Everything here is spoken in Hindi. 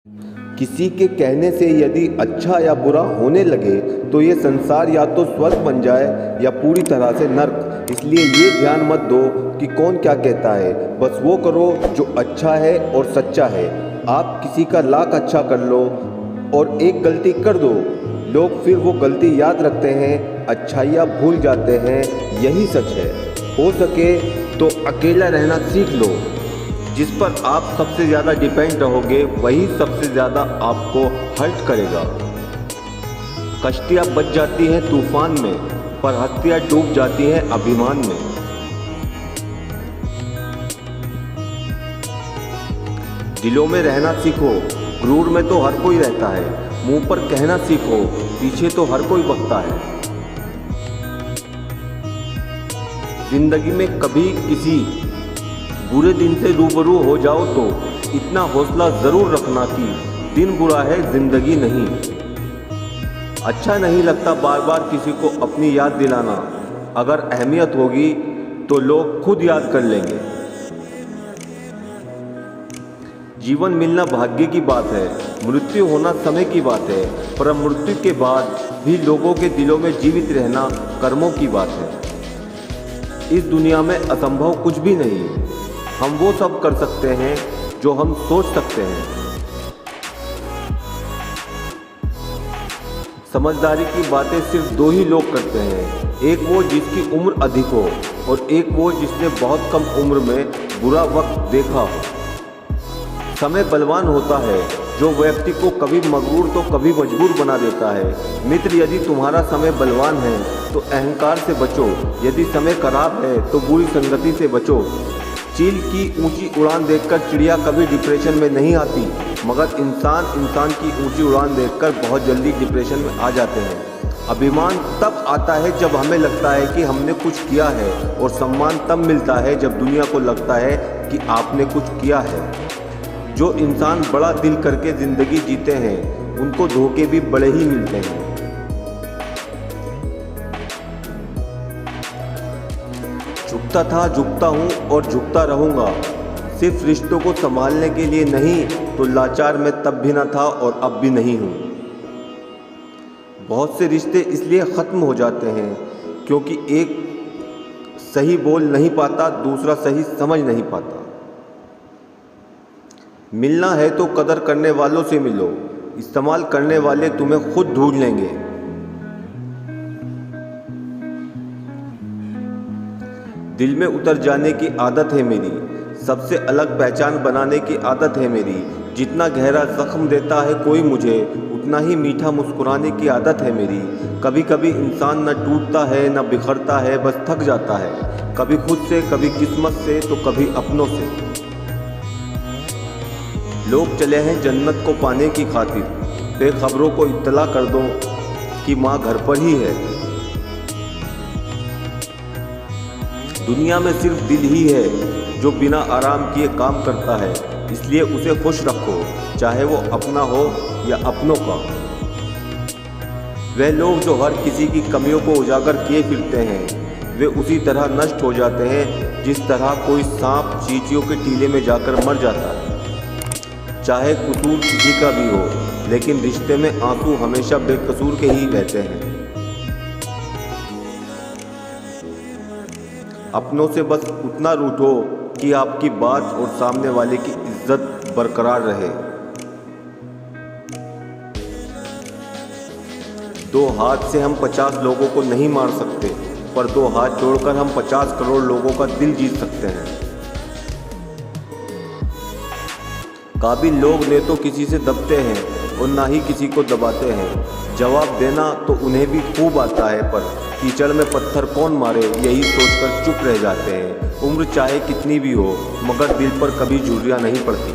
किसी के कहने से यदि अच्छा या बुरा होने लगे तो ये संसार या तो स्वर्ग बन जाए या पूरी तरह से नर्क। इसलिए ये ध्यान मत दो कि कौन क्या कहता है, बस वो करो जो अच्छा है और सच्चा है। आप किसी का लाख अच्छा कर लो और एक गलती कर दो, लोग फिर वो गलती याद रखते हैं, अच्छाइयाँ भूल जाते हैं। यही सच है। हो सके तो अकेला रहना सीख लो। जिस पर आप सबसे ज़्यादा डिपेंड रहोगे वही सबसे ज़्यादा आपको हर्ट करेगा। कश्तियाँ बच जाती हैं तूफान में, पर हस्तियाँ डूब जाती हैं अभिमान में। दिलों में रहना सीखो, गुरूर में तो हर कोई रहता है। मुंह पर कहना सीखो, पीछे तो हर कोई बकता है। जिंदगी में कभी किसी बुरे दिन से रूबरू हो जाओ तो इतना हौसला ज़रूर रखना कि दिन बुरा है, जिंदगी नहीं। अच्छा नहीं लगता बार बार किसी को अपनी याद दिलाना। अगर अहमियत होगी तो लोग खुद याद कर लेंगे। जीवन मिलना भाग्य की बात है, मृत्यु होना समय की बात है, पर मृत्यु के बाद भी लोगों के दिलों में जीवित रहना कर्मों की बात है। इस दुनिया में असंभव कुछ भी नहीं है। हम वो सब कर सकते हैं जो हम सोच सकते हैं। समझदारी की बातें सिर्फ दो ही लोग करते हैं, एक वो जिसकी उम्र अधिक हो और एक वो जिसने बहुत कम उम्र में बुरा वक्त देखा हो। समय बलवान होता है जो व्यक्ति को कभी मगरूर तो कभी मजबूर बना देता है। मित्र, यदि तुम्हारा समय बलवान है तो अहंकार से बचो, यदि समय खराब है तो बुरी संगति से बचो। चील की ऊंची उड़ान देखकर चिड़िया कभी डिप्रेशन में नहीं आती, मगर इंसान की ऊंची उड़ान देखकर बहुत जल्दी डिप्रेशन में आ जाते हैं। अभिमान तब आता है जब हमें लगता है कि हमने कुछ किया है, और सम्मान तब मिलता है जब दुनिया को लगता है कि आपने कुछ किया है। जो इंसान बड़ा दिल करके ज़िंदगी जीते हैं उनको धोखे भी बड़े ही मिलते हैं। झुकता था, झुकता हूँ और झुकता रहूँगा, सिर्फ रिश्तों को संभालने के लिए नहीं, तो लाचार मैं तब भी ना था और अब भी नहीं हूँ। बहुत से रिश्ते इसलिए ख़त्म हो जाते हैं क्योंकि एक सही बोल नहीं पाता, दूसरा सही समझ नहीं पाता। मिलना है तो कदर करने वालों से मिलो, इस्तेमाल करने वाले तुम्हें खुद ढूंढ लेंगे। दिल में उतर जाने की आदत है मेरी, सबसे अलग पहचान बनाने की आदत है मेरी। जितना गहरा जख्म देता है कोई मुझे, उतना ही मीठा मुस्कुराने की आदत है मेरी। कभी कभी इंसान न टूटता है न बिखरता है, बस थक जाता है, कभी खुद से, कभी किस्मत से, तो कभी अपनों से। लोग चले हैं जन्नत को पाने की खातिर, बेखबरों को इत्तला कर दो कि माँ घर पर ही है। दुनिया में सिर्फ दिल ही है जो बिना आराम किए काम करता है, इसलिए उसे खुश रखो, चाहे वो अपना हो या अपनों का। वे लोग जो हर किसी की कमियों को उजागर किए फिरते हैं, वे उसी तरह नष्ट हो जाते हैं जिस तरह कोई सांप चींटियों के टीले में जाकर मर जाता है। चाहे कसूर किसी का भी हो, लेकिन रिश्ते में आंसू हमेशा बेकसूर के ही रहते हैं। अपनों से बस उतना रूठो कि आपकी बात और सामने वाले की इज्जत बरकरार रहे। दो हाथ से हम 50 लोगों को नहीं मार सकते, पर दो हाथ जोड़कर हम 50 करोड़ लोगों का दिल जीत सकते हैं। काबिल लोग न तो किसी से दबते हैं और ना ही किसी को दबाते हैं। जवाब देना तो उन्हें भी खूब आता है, पर कीचड़ में पत्थर कौन मारे यही सोचकर चुप रह जाते हैं। उम्र चाहे कितनी भी हो, मगर दिल पर कभी झुर्रियाँ नहीं पड़ती।